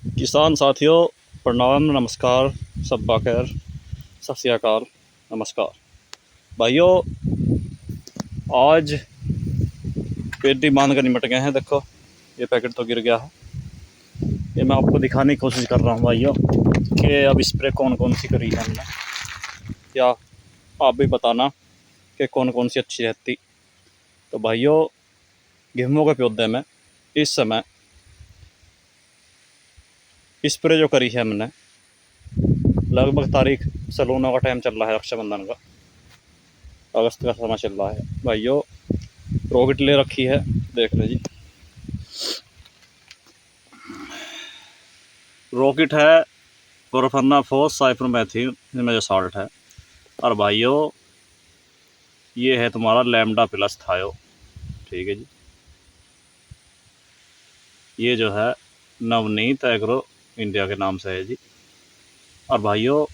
किसान साथियों, प्रणाम, नमस्कार, सब्बा खैर, सत श्री अकाल, नमस्कार भाइयों। आज पेटी बांध कर निमट गए हैं। देखो ये पैकेट तो गिर गया है। ये मैं आपको दिखाने की कोशिश कर रहा हूँ भाइयों कि अब स्प्रे कौन कौन सी करी है हमने, या आप भी बताना कि कौन कौन सी अच्छी रहती। तो भाइयों, गेहूँ के पौधे में इस समय स्प्रे जो करी है हमने, लगभग तारीख सलूनों का टाइम चल रहा है, रक्षाबंधन का, अगस्त का समय चल रहा है भाइयों। रॉकेट ले रखी है, देख लो जी। रॉकेट है, प्रोफेनाफॉस, साइपरमेथ्रिन, इसमें जो साल्ट है। और भाइयों ये है तुम्हारा लैम्डा प्लस थायो, ठीक है जी। ये जो है नवनीत एग्रो इंडिया के नाम से है जी। और भाइयों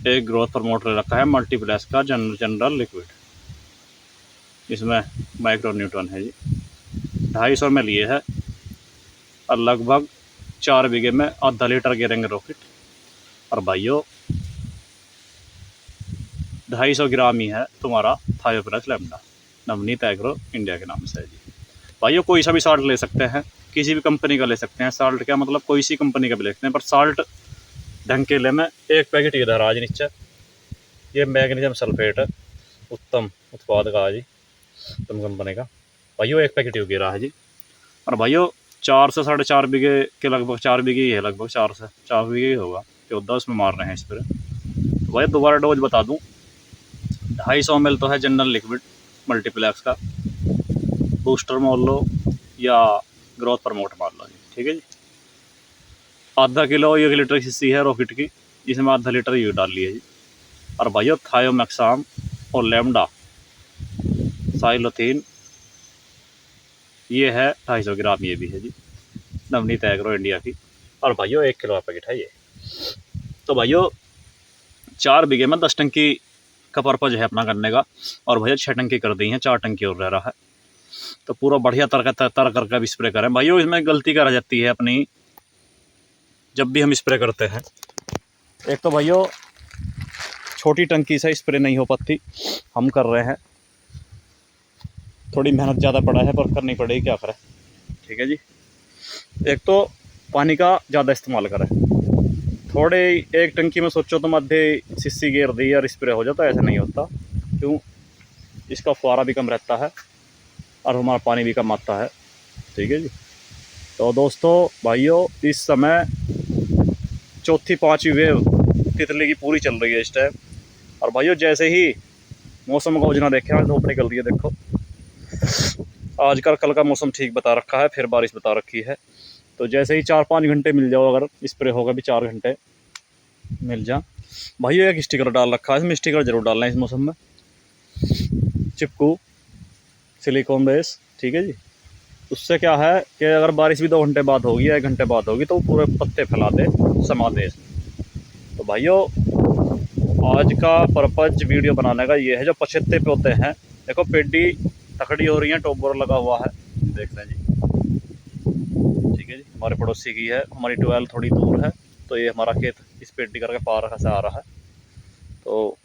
एक ग्रोथ प्रमोटर रखा है मल्टीप्लेक्स का जनरल लिक्विड, इसमें माइक्रो न्यूट्रॉन है जी। 250 में लिए है और लगभग 4 बीघे में आधा लीटर गिरेंगे रॉकेट। और भाइयों 250 ग्राम ही है तुम्हारा थायो plus lambda, Navneet agro India के नाम से है जी। भाइयों कोई सा भी साल्ट ले सकते हैं, किसी भी कंपनी का ले सकते हैं। साल्ट क्या मतलब, कोई सी कंपनी का भी ले सकते हैं, पर साल्ट ढंग के ले में एक पैकेट इधर आज नीचे। ये मैग्नीशियम सल्फेट है, उत्तम उत्पाद का है जी, उत्तम कंपनी का। भाइयों एक पैकेट ही गिरा है जी। और भाइयों 4 से 4.5 बीघे के लगभग, 4 बीघे ही है लगभग, 4 से 4 बीघे ही होगा, 14 उसमें मार रहे हैं इस पर। तो भाई दोबारा डोज बता दूँ, 250 ml तो है जनरल लिक्विड मल्टीप्लेक्स का, बूस्टर मान लो या ग्रोथ प्रमोट मान लो जी, ठीक है जी। आधा किलो 1 लीटर की शीशी है रॉकेट की, जिसमें आधा लीटर ये डाल लिया जी। और भाइयों थायोमैक्साम और लैम्डा साइलोथीन, ये है 250 ग्राम, ये भी है जी, नवनीत एग्रो इंडिया की। और भाइयों 1 किलो का पैकेट है ये। तो भाइयों 4 बीघे में 10 टंकी का पर्पज है अपना करने का। और भैया 6 टंकी कर दी हैं, 4 टंकी और रह रहा है। तो पूरा बढ़िया तर करके भी स्प्रे करें भाइयों। इसमें गलती कर जाती है अपनी, जब भी हम स्प्रे करते हैं, एक तो भाइयों छोटी टंकी से स्प्रे नहीं हो पाती, हम कर रहे हैं, थोड़ी मेहनत ज़्यादा पड़ा है पर करनी पड़ेगी, क्या करें, ठीक है जी। एक तो पानी का ज़्यादा इस्तेमाल करें, थोड़े एक टंकी में सोचो तो मध्य शीशी घेर दी और स्प्रे हो जाता है, ऐसा नहीं होता। क्यों, इसका फुहारा भी कम रहता है और हमारा पानी भी कम आता है, ठीक है जी। तो दोस्तों भाइयों इस समय चौथी 5वीं वेव तितली की पूरी चल रही है इस टाइम। और भाइयों जैसे ही मौसम का योजना देखें, आज धूप निकल रही है, देखो आजकल कल का मौसम ठीक बता रखा है, फिर बारिश बता रखी है। तो जैसे ही 4-5 घंटे मिल जाओ, अगर स्प्रे होगा भी 4 घंटे मिल जा भाइयों, एक स्टिकर डाल रखा है, इसमें स्टिकर जरूर डालना है इस मौसम में, चिपकू सिलिकॉन बेस, ठीक है जी। उससे क्या है कि अगर बारिश भी 2 घंटे बाद होगी या 1 घंटे बाद होगी तो वो पूरे पत्ते फैला दे, समा दे इसमें। तो भाइयों आज का पर्पज वीडियो बनाने का ये है, जो पछेते पौधे हैं, देखो पेडी तकड़ी हो रही है, टॉपर लगा हुआ है, देख रहे हैं जी, ठीक है जी। हमारे पड़ोसी की है, हमारी ट्वेल थोड़ी दूर है, तो ये हमारा खेत इस पेडी करके पार से आ रहा है। तो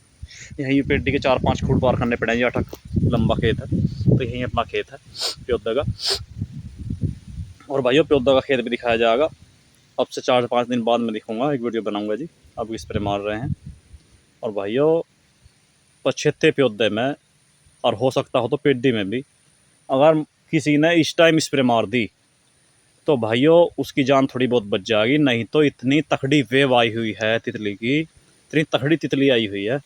यहीं पेडी के 4-5 फुट पार करने पड़ेंगे, 8 लंबा खेत है, तो यहीं अपना खेत है पौधे का। और भाइयों पौधे का खेत भी दिखाया जाएगा, अब से 4-5 दिन बाद मैं दिखाऊंगा, एक वीडियो बनाऊंगा जी। अब स्प्रे मार रहे हैं। और भाइयों पछेते पौधे में, और हो सकता हो तो पेडी में भी, अगर किसी ने इस टाइम स्प्रे मार दी तो भाइयों उसकी जान थोड़ी बहुत बच जाएगी। नहीं तो इतनी तकड़ी वेव आई हुई है तितली की, इतनी तकड़ी तितली आई हुई है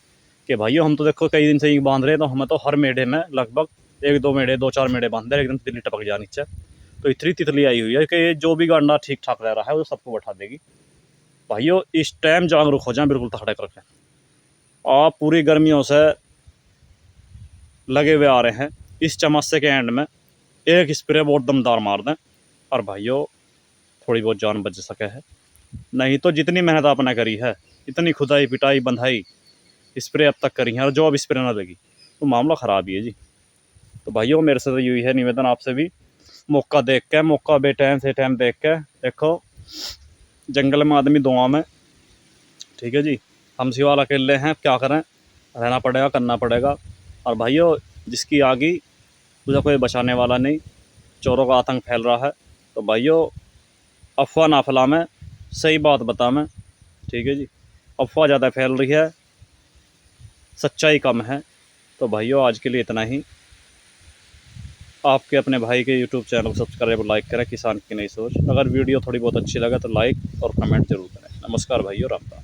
कि भाइयों हम तो देखो कई दिन से ही बांध रहे हैं, तो हमें तो हर मेढ़े में लगभग 1-2 मेढ़े, 2-4 मेढ़े बांध रहे, एकदम तितली टपक जा नीचे। तो इतनी तितली आई हुई है कि जो भी गांडा ठीक ठाक रह रहा है वो सबको बैठा देगी। भाइयों इस टाइम जागरूक हो जाए, बिल्कुल तकड़े करके। आप पूरी गर्मियों से लगे हुए आ रहे हैं, इस चमत्से के एंड में एक स्प्रे बहुत दमदार मार दें और भाइयों थोड़ी बहुत जान बच सके है। नहीं तो जितनी मेहनत आपने करी है, इतनी खुदाई पिटाई बंधाई स्प्रे अब तक करी है, और जो अब स्प्रे ना लगी तो मामला ख़राब ही है जी। तो भाइयों मेरे से तो यही है निवेदन आपसे भी, मौका देख के, मौका बे टाइम से टाइम देख के देखो जंगल में आदमी दुआ में, ठीक है जी। हम सिवाल अकेले हैं, क्या करें, रहना पड़ेगा, करना पड़ेगा। और भाइयों, जिसकी आगी मुझे कोई बचाने वाला नहीं, चोरों का आतंक फैल रहा है। तो भाइयों, अफवाह ना फैला मैं, सही बात बता मैं, ठीक है जी। अफवाह ज़्यादा फैल रही है, सच्चाई कम है। तो भाइयों, आज के लिए इतना ही। आपके अपने भाई के यूट्यूब चैनल को सब्सक्राइब और लाइक करें, किसान की नई सोच। अगर वीडियो थोड़ी बहुत अच्छी लगे तो लाइक और कमेंट जरूर करें। नमस्कार भाइयों, राम राम।